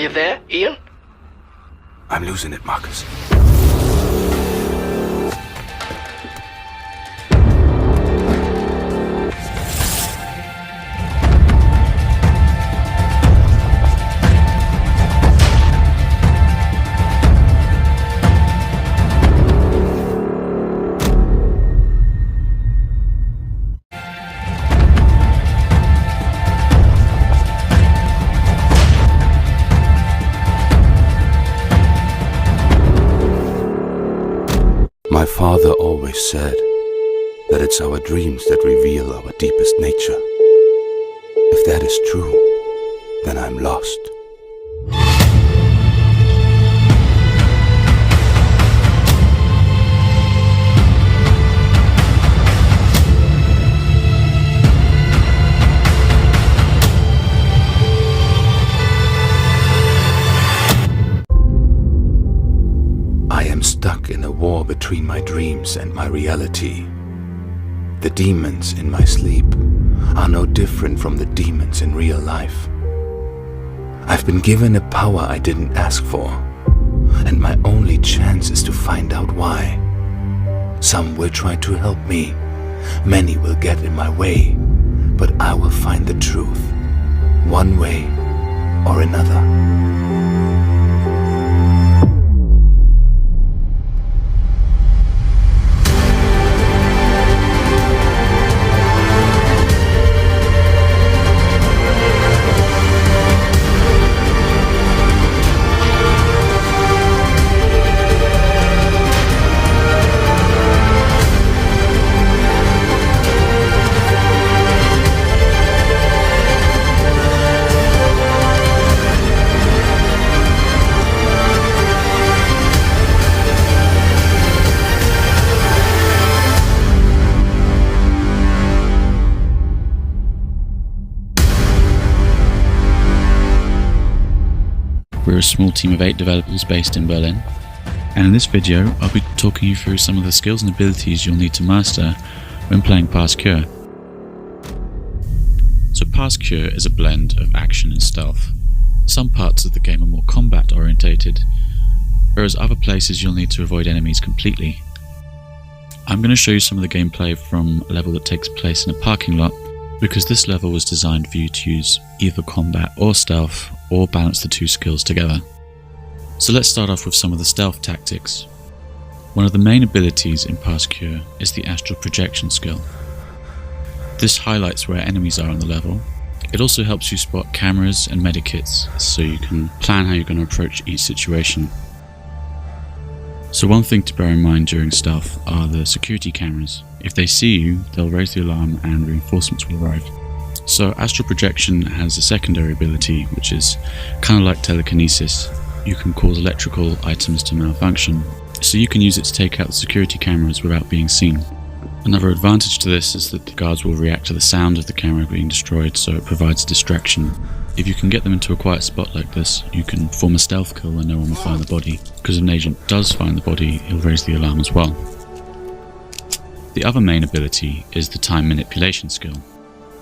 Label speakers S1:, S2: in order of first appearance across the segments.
S1: you there, Ian?
S2: I'm losing it, Marcus. My father always said that it's our dreams that reveal our deepest nature. If that is true, then I'm lost. I am stuck in a war between my dreams and my reality. The demons in my sleep are no different from the demons in real life. I've been given a power I didn't ask for, and my only chance is to find out why. Some will try to help me, many will get in my way, but I will find the truth, one way or another.
S3: We're a small team of 8 developers based in Berlin, and in this video I'll be talking you through some of the skills and abilities you'll need to master when playing Pass Cure. So Pass Cure is a blend of action and stealth. Some parts of the game are more combat orientated, whereas other places you'll need to avoid enemies completely. I'm going to show you some of the gameplay from a level that takes place in a parking lot, because this level was designed for you to use either combat or stealth, or balance the two skills together. So let's start off with some of the stealth tactics. One of the main abilities in Pass Cure is the astral projection skill. This highlights where enemies are on the level. It also helps you spot cameras and medikits, so you can plan how you're going to approach each situation. So one thing to bear in mind during stealth are the security cameras. If they see you, they'll raise the alarm and reinforcements will arrive. So astral projection has a secondary ability, which is kind of like telekinesis. You can cause electrical items to malfunction, so you can use it to take out the security cameras without being seen. Another advantage to this is that the guards will react to the sound of the camera being destroyed, so it provides distraction. If you can get them into a quiet spot like this, you can form a stealth kill when no one will find the body, because if an agent does find the body, he'll raise the alarm as well. The other main ability is the time manipulation skill.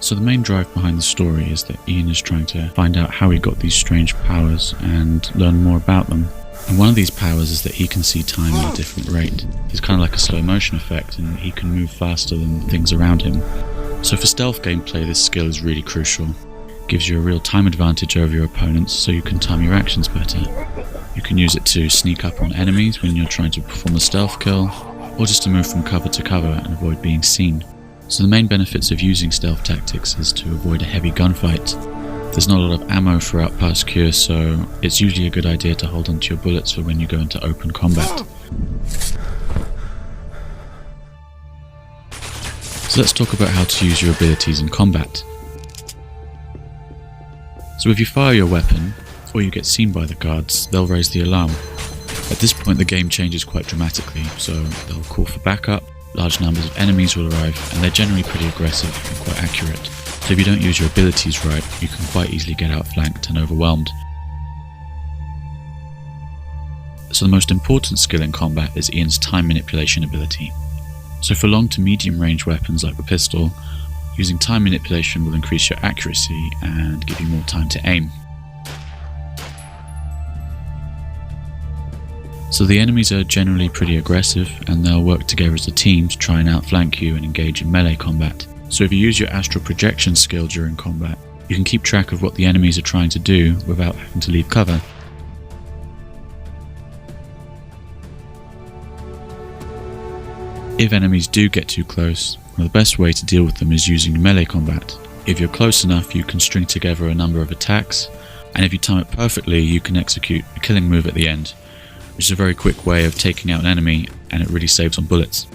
S3: So the main drive behind the story is that Ian is trying to find out how he got these strange powers and learn more about them. And one of these powers is that he can see time at a different rate. It's kind of like a slow motion effect, and he can move faster than things around him. So for stealth gameplay, this skill is really crucial. It gives you a real time advantage over your opponents, so you can time your actions better. You can use it to sneak up on enemies when you're trying to perform a stealth kill, or just to move from cover to cover and avoid being seen. So the main benefits of using stealth tactics is to avoid a heavy gunfight. There's not a lot of ammo throughout Pass Cure, so it's usually a good idea to hold onto your bullets for when you go into open combat. So let's talk about how to use your abilities in combat. So if you fire your weapon, or you get seen by the guards, they'll raise the alarm. At this point the game changes quite dramatically, so they'll call for backup, large numbers of enemies will arrive, and they're generally pretty aggressive and quite accurate. So if you don't use your abilities right, you can quite easily get outflanked and overwhelmed. So the most important skill in combat is Ian's time manipulation ability. So for long to medium range weapons like the pistol, using time manipulation will increase your accuracy and give you more time to aim. So the enemies are generally pretty aggressive, and they'll work together as a team to try and outflank you and engage in melee combat. So if you use your astral projection skill during combat, you can keep track of what the enemies are trying to do without having to leave cover. If enemies do get too close, well, the best way to deal with them is using melee combat. If you're close enough, you can string together a number of attacks, and if you time it perfectly, you can execute a killing move at the end, which is a very quick way of taking out an enemy, and it really saves on bullets.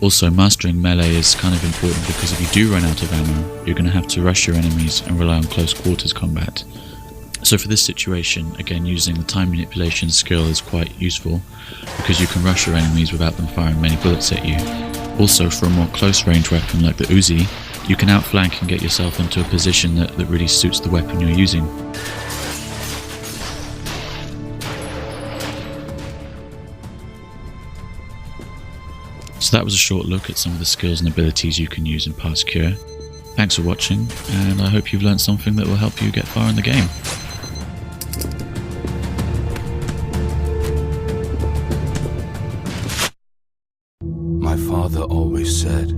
S3: Also, mastering melee is kind of important because if you do run out of ammo, you're going to have to rush your enemies and rely on close quarters combat. So for this situation, again, using the time manipulation skill is quite useful because you can rush your enemies without them firing many bullets at you. Also, for a more close range weapon like the Uzi, you can outflank and get yourself into a position that really suits the weapon you're using. So that was a short look at some of the skills and abilities you can use in Past Cure. Thanks for watching, and I hope you've learned something that will help you get far in the game.
S2: My father always said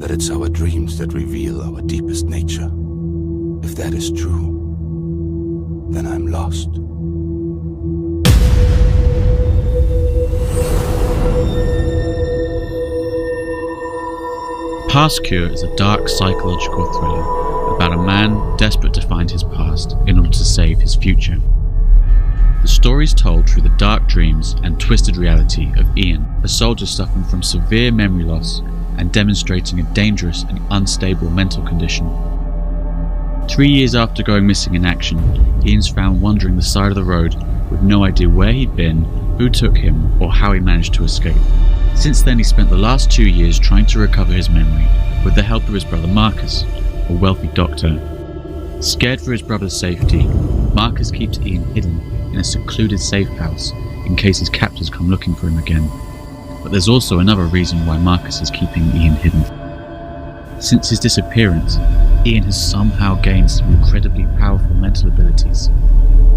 S2: that it's our dreams that reveal our deepest nature. If that is true, then I'm lost.
S3: Past Cure is a dark psychological thriller about a man desperate to find his past in order to save his future. The story is told through the dark dreams and twisted reality of Ian, a soldier suffering from severe memory loss and demonstrating a dangerous and unstable mental condition. 3 years after going missing in action, Ian's found wandering the side of the road with no idea where he'd been, who took him, or how he managed to escape. Since then, he spent the last 2 years trying to recover his memory with the help of his brother Marcus, a wealthy doctor. Scared for his brother's safety, Marcus keeps Ian hidden in a secluded safe house in case his captors come looking for him again. But there's also another reason why Marcus is keeping Ian hidden. Since his disappearance, Ian has somehow gained some incredibly powerful mental abilities.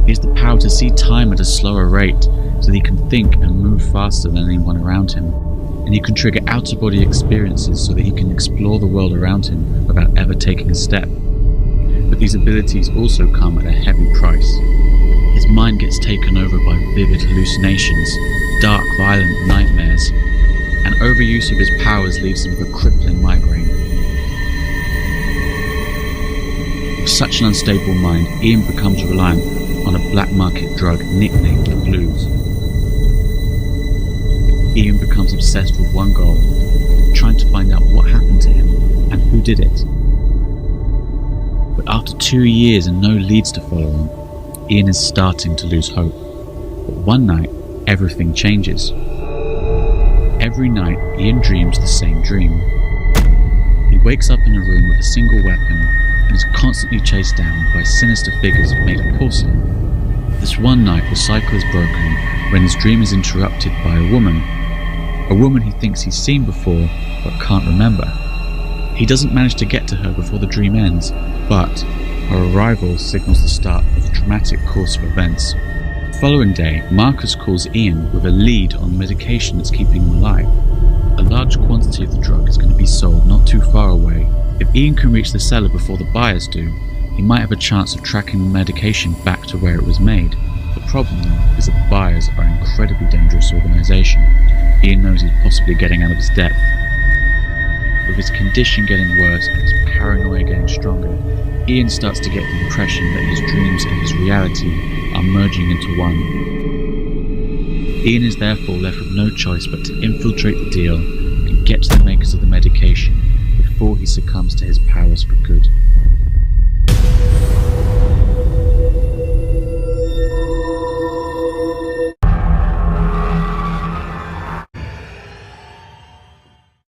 S3: He has the power to see time at a slower rate so that he can think and move faster than anyone around him. And he can trigger out-of-body experiences so that he can explore the world around him without ever taking a step. But these abilities also come at a heavy price. His mind gets taken over by vivid hallucinations, dark, violent nightmares, and overuse of his powers leaves him with a crippling migraine. With such an unstable mind, Ian becomes reliant on a black market drug nicknamed the Blues. Ian becomes obsessed with one goal, trying to find out what happened to him and who did it. But after 2 years and no leads to follow on, Ian is starting to lose hope. But one night, everything changes. Every night, Ian dreams the same dream. He wakes up in a room with a single weapon and is constantly chased down by sinister figures made of porcelain. This one night, the cycle is broken when his dream is interrupted by a woman he thinks he's seen before but can't remember. He doesn't manage to get to her before the dream ends, but her arrival signals the start of a dramatic course of events. The following day, Marcus calls Ian with a lead on the medication that's keeping him alive. A large quantity of the drug is going to be sold not too far away. If Ian can reach the seller before the buyers do, he might have a chance of tracking the medication back to where it was made. The problem, though, is that the buyers are an incredibly dangerous organisation. Ian knows he's possibly getting out of his depth. With his condition getting worse and his paranoia getting stronger, Ian starts to get the impression that his dreams and his reality are merging into one. Ian is therefore left with no choice but to infiltrate the deal and get to the makers of the medication before he succumbs to his powers for good.